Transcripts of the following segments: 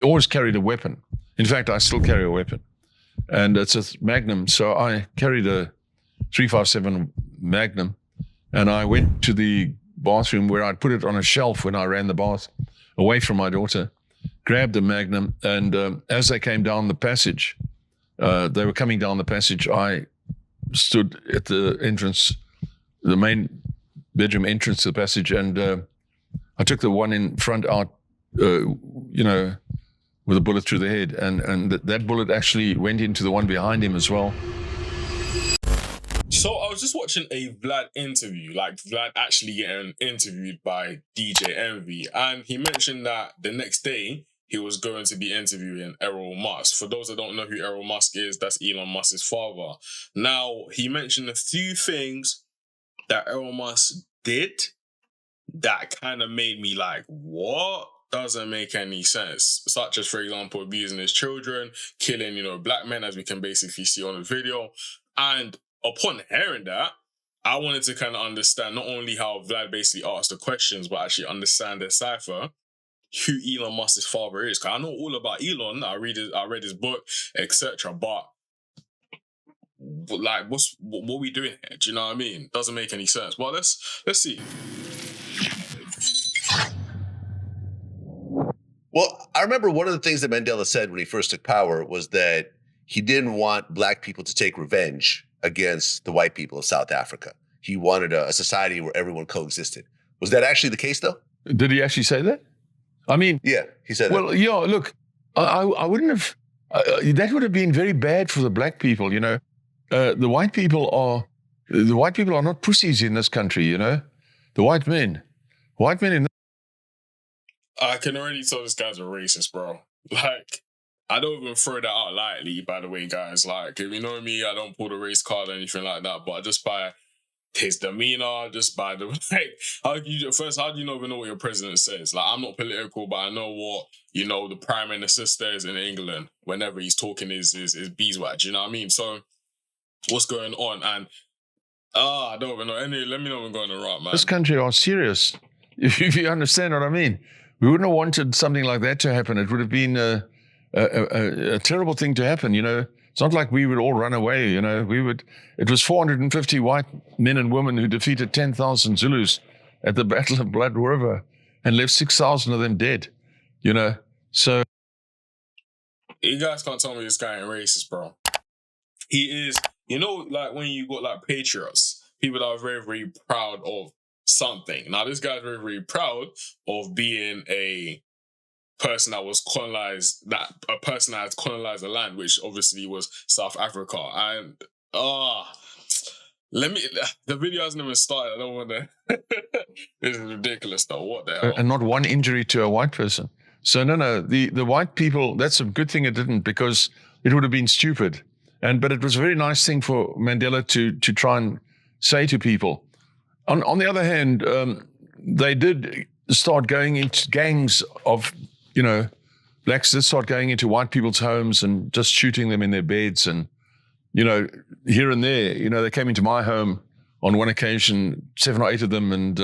always carried a weapon. In fact, I still carry a weapon, and it's a Magnum. So I carried a 357 Magnum, and I went to the bathroom where I'd put it on a shelf when I ran the bath away from my daughter, grabbed the Magnum, and as they came down the passage, they were coming down the passage, I stood at the entrance, the main bedroom entrance to the passage, and I took the one in front out, with a bullet through the head, and that bullet actually went into the one behind him as well. So I was just watching a VLAD interview, like VLAD actually getting interviewed by DJ Envy, and he mentioned that the next day he was going to be interviewing Errol Musk. For those that don't know who Errol Musk is, that's Elon Musk's father. Now, he mentioned a few things that Errol Musk did that kind of made me like, what? Doesn't make any sense. Such as, for example, abusing his children, killing, black men, as we can basically see on the video. And upon hearing that, I wanted to kind of understand not only how Vlad basically asked the questions, but actually understand the cipher, who Elon Musk's father is. Because I know all about Elon. I read his book, etc. But like, what we doing here? Do you know what I mean? Doesn't make any sense. Well, let's see. Well, I remember one of the things that Mandela said when he first took power was that he didn't want black people to take revenge against the white people of South Africa. He wanted a society where everyone coexisted. Was that actually the case, though? Did he actually say that? I mean, yeah, he said that. Well, yeah, look, I wouldn't have, that would have been very bad for the black people, The white people are not pussies in this country, The white men in I can already tell this guy's a racist, bro. Like, I don't even throw that out lightly, by the way, guys. Like, if you know me, I don't pull the race card or anything like that. But just by his demeanor, just by the how do you even know what your president says? Like, I'm not political, but I know what the prime minister says in England whenever he's talking his beeswax. You know what I mean? So, what's going on? And I don't even know. Anyway, let me know what's going on, man. This country are serious. If you understand what I mean. We wouldn't have wanted something like that to happen. It would have been a terrible thing to happen, It's not like we would all run away, It was 450 white men and women who defeated 10,000 Zulus at the Battle of Blood River and left 6,000 of them dead, So... You guys can't tell me this guy ain't racist, bro. He is, like when you got like patriots, people that are very, very proud of something. Now, this guy's very, very proud of being a person that was colonized, a person that has colonized the land, which obviously was South Africa. And the video hasn't even started. I don't want to. This is ridiculous, though. What the hell? And not one injury to a white person. So no, the white people. That's a good thing it didn't, because it would have been stupid. But it was a very nice thing for Mandela to try and say to people. On the other hand, they did start going into gangs of, blacks did start going into white people's homes and just shooting them in their beds. And, here and there, they came into my home on one occasion, 7 or 8 of them. And,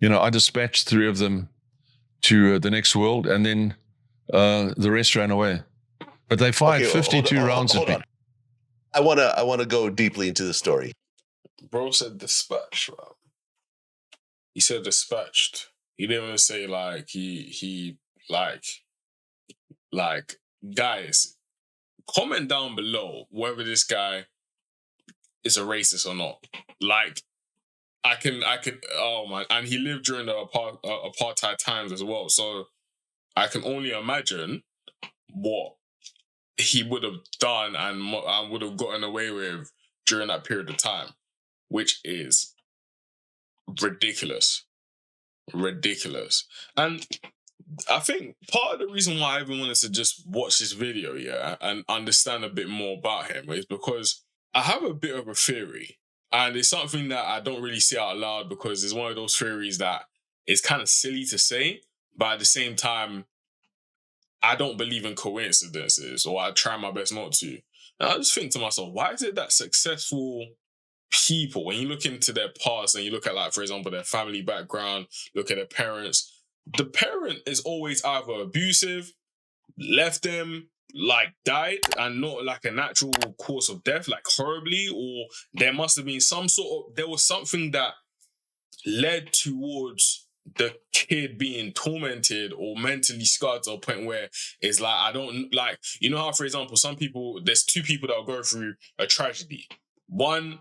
I dispatched 3 of them to the next world. And then the rest ran away. But they fired 52 rounds at me. I want to go deeply into the story. Bro said dispatch, bro. He said dispatched. He didn't even say like he like guys, comment down below whether this guy is a racist or not. Like I can oh man, and he lived during the apartheid times as well. So I can only imagine what he would have done and would have gotten away with during that period of time, which is ridiculous. And I think part of the reason why I even wanted to just watch this video, and understand a bit more about him is because I have a bit of a theory, and it's something that I don't really say out loud because it's one of those theories that is kind of silly to say, but at the same time, I don't believe in coincidences, or I try my best not to. And I just think to myself, why is it that successful people, when you look into their past and you look at, like, for example, their family background, look at their parents, the parent is always either abusive left them like died and not like a natural course of death, like horribly, or there must have been there was something that led towards the kid being tormented or mentally scarred to a point where it's like, I don't like, you know how, for example, there's two people that will go through a tragedy. One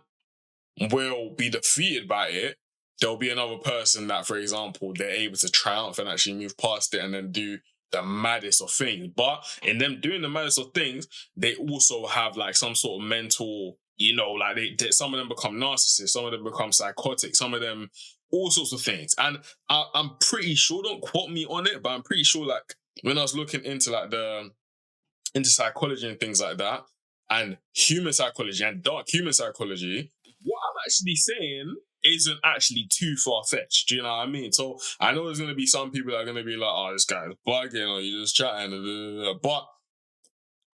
will be defeated by it. There'll be another person that, for example, they're able to triumph and actually move past it and then do the maddest of things. But in them doing the maddest of things, they also have like some sort of mental, like some of them become narcissists, some of them become psychotic, some of them, all sorts of things. And I'm pretty sure, don't quote me on it, but I'm pretty sure like when I was looking into like into psychology and things like that, and human psychology and dark human psychology, what I'm actually saying isn't actually too far-fetched. Do you know what I mean? So I know there's going to be some people that are going to be like, oh, this guy's bugging, or you're just chatting, but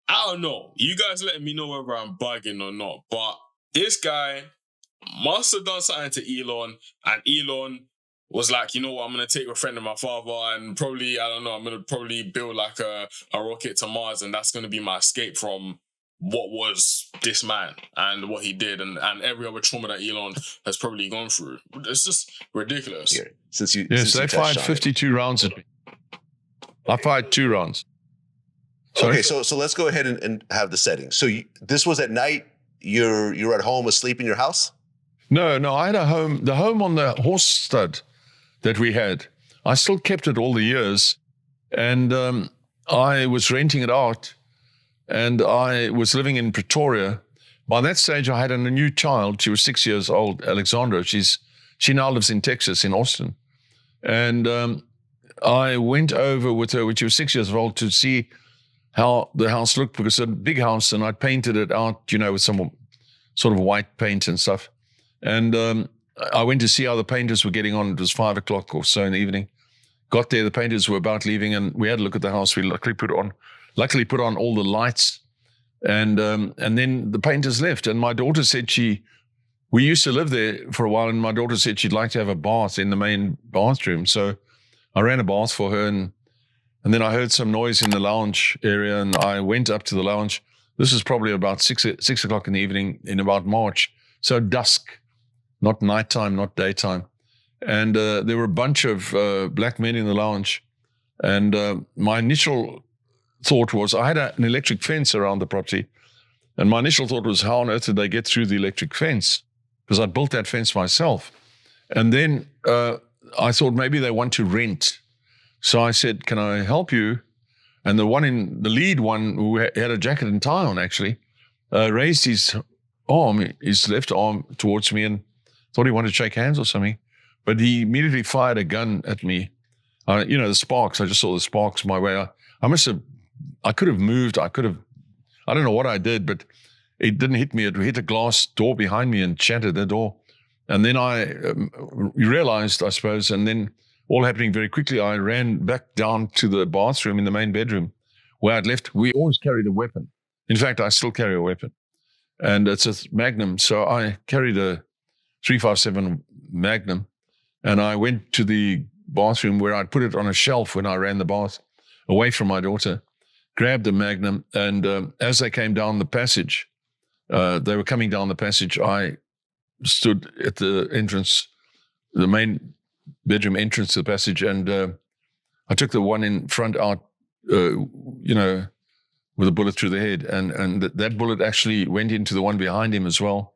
I don't know. You guys letting me know whether I'm bugging or not. But this guy must have done something to Elon, and Elon was like, you know what, I'm going to take a friend of my father and probably, I don't know, I'm going to probably build like a rocket to Mars, and that's going to be my escape from what was this man and what he did, and every other trauma that Elon has probably gone through. It's just ridiculous. Here, since you they fired 52 rounds at me. I fired 2 rounds. Sorry? Okay, so let's go ahead and have the setting. So this was at night. You're at home asleep in your house? No, I had a home. The home on the horse stud that we had, I still kept it all the years, and I was renting it out. And I was living in Pretoria. By that stage, I had a new child. She was 6 years old, Alexandra. She now lives in Texas, in Austin. And I went over with her when she was 6 years old to see how the house looked, because it's a big house, and I painted it out, with some sort of white paint and stuff. And I went to see how the painters were getting on. It was 5 o'clock or so in the evening. Got there, the painters were about leaving, and we had a look at the house. We luckily put on all the lights, and then the painters left. And my daughter said we used to live there for a while, and my daughter said she'd like to have a bath in the main bathroom. So I ran a bath for her, and then I heard some noise in the lounge area, and I went up to the lounge. This was probably about 6 o'clock in the evening in about March. So dusk, not nighttime, not daytime. And there were a bunch of black men in the lounge. And my initial thought was, I had an electric fence around the property, and my initial thought was, how on earth did they get through the electric fence? Because I built that fence myself. And then I thought maybe they want to rent. So I said, can I help you? And the lead one, who had a jacket and tie on, actually, raised his left arm towards me, and thought he wanted to shake hands or something. But he immediately fired a gun at me. The sparks, I just saw the sparks my way. I could have moved. I don't know what I did, but it didn't hit me. It hit a glass door behind me and shattered the door. And then I realized, I suppose, and then all happening very quickly, I ran back down to the bathroom in the main bedroom where I'd left. We always carried a weapon. In fact, I still carry a weapon. And it's a Magnum. So I carried a 357 Magnum, and I went to the bathroom where I'd put it on a shelf when I ran the bath away from my daughter, grabbed the Magnum, and as they came down the passage, they were coming down the passage, I stood at the entrance, the main bedroom entrance to the passage, and I took the one in front out, with a bullet through the head, and that bullet actually went into the one behind him as well.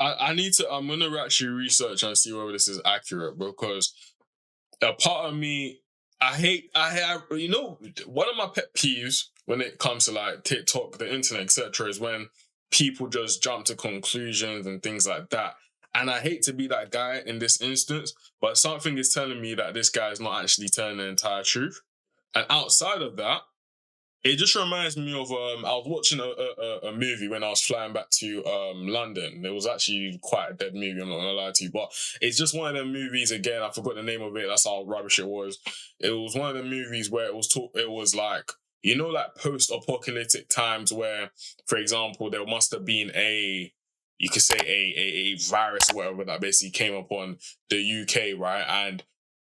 I'm going to actually research and see whether this is accurate, because a part of me, one of my pet peeves when it comes to like TikTok, the internet, etc., is when people just jump to conclusions and things like that. And I hate to be that guy in this instance, but something is telling me that this guy is not actually telling the entire truth. And outside of that, it just reminds me of, I was watching a movie when I was flying back to London. It was actually quite a dead movie, I'm not going to lie to you. But it's just one of them movies, again, I forgot the name of it, that's how rubbish it was. It was one of the movies where it was like, like post-apocalyptic times where, for example, there must have been a virus or whatever that basically came upon the UK, right? And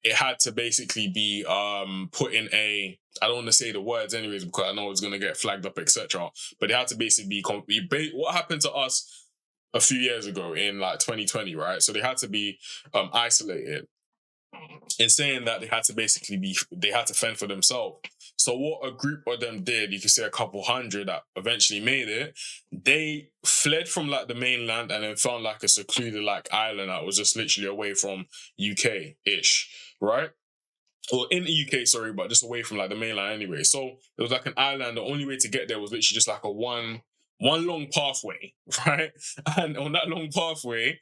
it had to basically be put in a, I don't want to say the words anyways because I know it's going to get flagged up, etc. But it had to basically be what happened to us a few years ago in like 2020, right? So they had to be isolated, in saying that they had to fend for themselves. So what a group of them did, you could say a couple hundred that eventually made it, they fled from like the mainland and then found like a secluded like island that was just literally away from UK-ish, right? Or in the UK, sorry, but just away from like the mainland anyway. So it was like an island. The only way to get there was literally just like a one long pathway, right? And on that long pathway,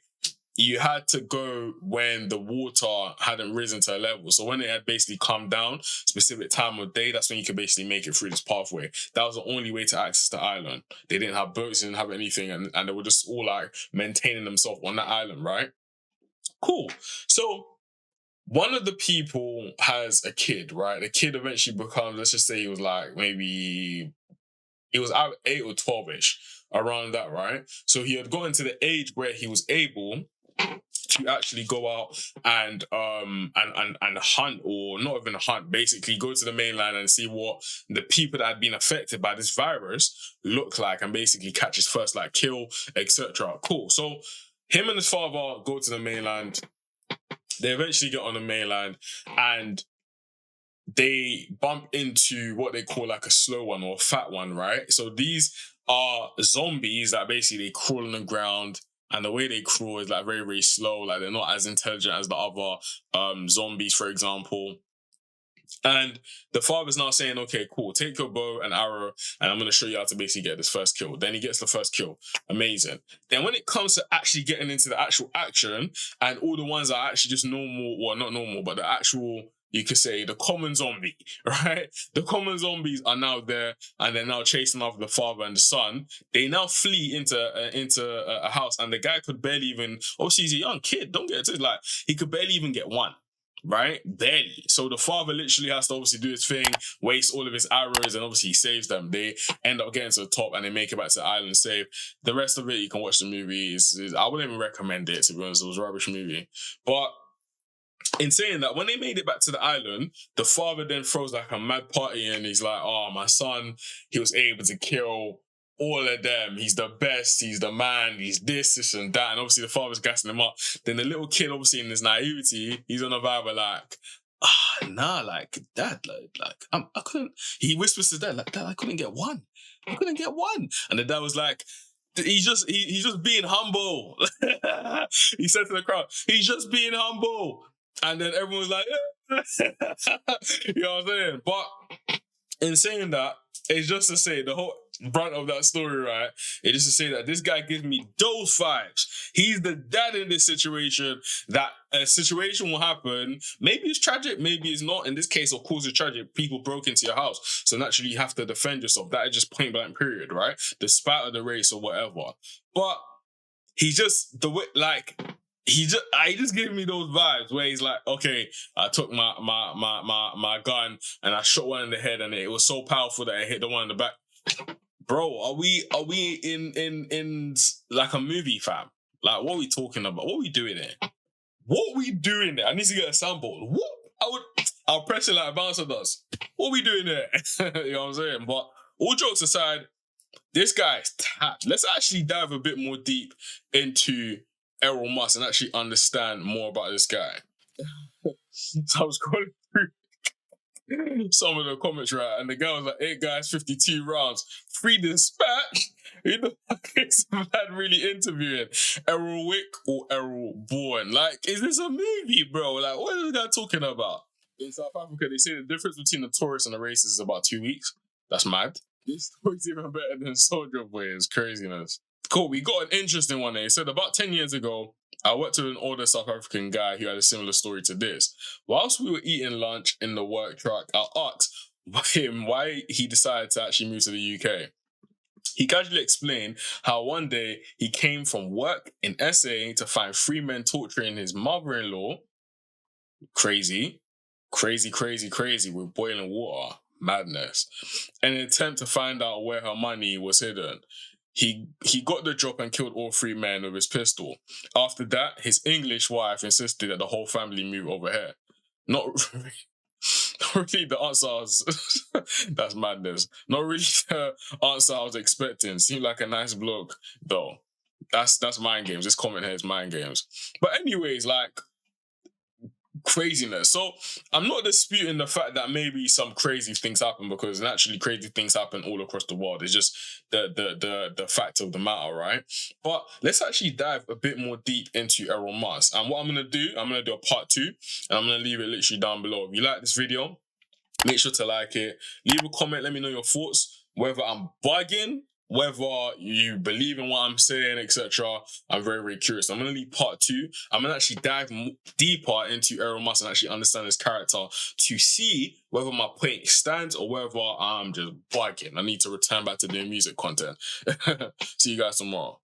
you had to go when the water hadn't risen to a level. So when it had basically come down, specific time of day, that's when you could basically make it through this pathway. That was the only way to access the island. They didn't have boats, didn't have anything, and they were just all like maintaining themselves on that island, right? Cool. So one of the people has a kid, right? The kid eventually becomes, let's just say he was like maybe, he was 8 or 12-ish, around that, right? So he had gotten to the age where he was able to actually go out and hunt, or not even hunt, basically go to the mainland and see what the people that had been affected by this virus look like, and basically catch his first like kill, etc. Cool. So him and his father go to the mainland. They eventually get on the mainland and they bump into what they call like a slow one or a fat one, right? So these are zombies that basically crawl on the ground, and the way they crawl is like very, very slow. Like they're not as intelligent as the other zombies, for example. And the father's now saying, okay, cool, take your bow and arrow, and I'm going to show you how to basically get this first kill. Then he gets the first kill. Amazing. Then when it comes to actually getting into the actual action, and all the ones that are actually just normal, well, not normal, but the actual, you could say, the common zombie, right? The common zombies are now there, and they're now chasing after the father and the son. They now flee into a house, and the guy could barely even, obviously he's a young kid, don't get it, like, he could barely even get one. Right? Barely. So the father literally has to obviously do his thing, waste all of his arrows, and obviously he saves them. They end up getting to the top and they make it back to the island safe. The rest of it, you can watch the movie. I wouldn't even recommend it, to be honest. It was a rubbish movie. But in saying that, when they made it back to the island, the father then throws like a mad party and he's like, oh, my son, he was able to kill all of them. He's the best. He's the man. He's this and that. And obviously the father's gassing him up. Then the little kid, obviously in his naivety, he's on a vibe of like, nah, like, dad, I couldn't. He whispers to dad, like, dad, I couldn't get one. I couldn't get one. And the dad was like, he's just being humble. He said to the crowd, he's just being humble. And then everyone was like, you know what I'm saying? But in saying that, it's just to say the whole brunt of that story, right? It's just to say that this guy gives me those vibes. He's the dad in this situation, that a situation will happen. Maybe it's tragic, maybe it's not. In this case, of course, it's tragic. People broke into your house. So naturally, you have to defend yourself. That is just point blank period, right? Despite of the race or whatever. But he just, the way, like, he just gave me those vibes where he's like, okay, I took my gun and I shot one in the head and it was so powerful that it hit the one in the back. Bro, are we in like a movie, fam? Like, what are we talking about? What are we doing there? What are we doing there? I need to get a sample. What? I'll press it like a bouncer does. What are we doing there? You know what I'm saying? But all jokes aside, this guy is tapped. Let's actually dive a bit more deep into Errol Musk and actually understand more about this guy. So I was going through some of the comments, right? And the guy was like, 8 guys, 52 rounds, free dispatch. Who the fuck is that really interviewing? Errol Wick or Errol Bourne? Like, is this a movie, bro? Like, what is this guy talking about? In South Africa, they say the difference between the tourists and the racists is about 2 weeks. That's mad. This story's even better than Soldier Boy. It's craziness. Cool, we got an interesting one there. He said, about 10 years ago, I worked with an older South African guy who had a similar story to this. Whilst we were eating lunch in the work truck, I asked him why he decided to actually move to the UK. He casually explained how one day he came from work in SA to find 3 men torturing his mother-in-law. Crazy with boiling water. Madness. In an attempt to find out where her money was hidden. He got the drop and killed all 3 men with his pistol. After that, his English wife insisted that the whole family move over here. not really the answer I was that's madness. Not really the answer I was expecting. Seemed like a nice bloke though. That's mind games. This comment here is mind games. But anyways, like craziness. So I'm not disputing the fact that maybe some crazy things happen, because naturally crazy things happen all across the world. It's just the fact of the matter, right? But let's actually dive a bit more deep into Errol Musk. And what I'm gonna do a part 2, and I'm gonna leave it literally down below. If you like this video, make sure to like it. Leave a comment. Let me know your thoughts. Whether I'm bugging, whether you believe in what I'm saying, etc. I'm very, very curious. I'm going to leave part 2. I'm going to actually dive deeper into Errol Musk and actually understand his character to see whether my point stands or whether I'm just bugging. I need to return back to doing music content. See you guys tomorrow.